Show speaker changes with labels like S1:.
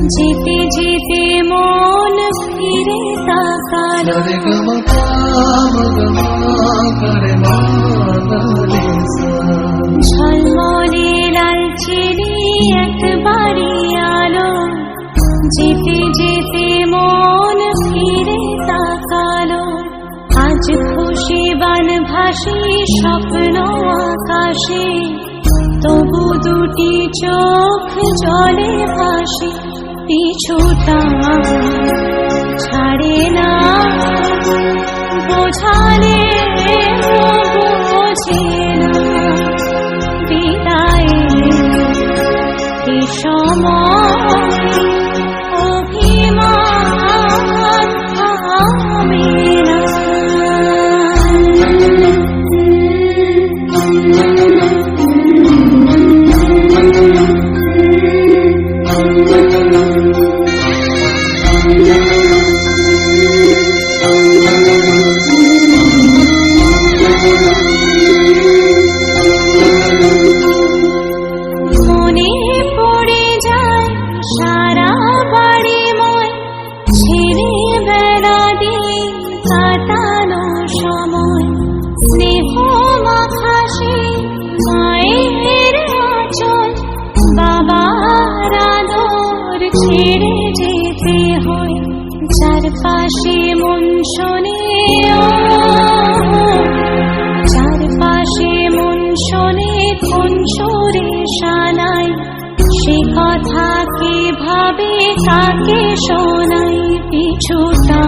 S1: যেতে যেতে মন ফিরে তাকালো ঝলমলে লালচেরি একবারই আলো যেতে যেতে মন ফিরে তাকালো আজ খুশি বান ভাসি স্বপ্ন আকাশে তবু দুটি চোখ জলে ভাসে পিছুটা ছাড়ে না বোঝালে বোঝে না বিদায় এই সময় অভিমান থামে না মনে পড়ে যায় সারা বাড়ি ময় ছেড়ে বেড়া দিন কাটানো সময় স্নেহ মাখাসে মায়ের আঁচল বাবার আদর ছেড়ে যেতে হয় চারপাশে মন শোনে চারপাশে মন শোনে কোন সুরে শানাই সে কথা কে ভাবে কাকে শোনাই পিছুটা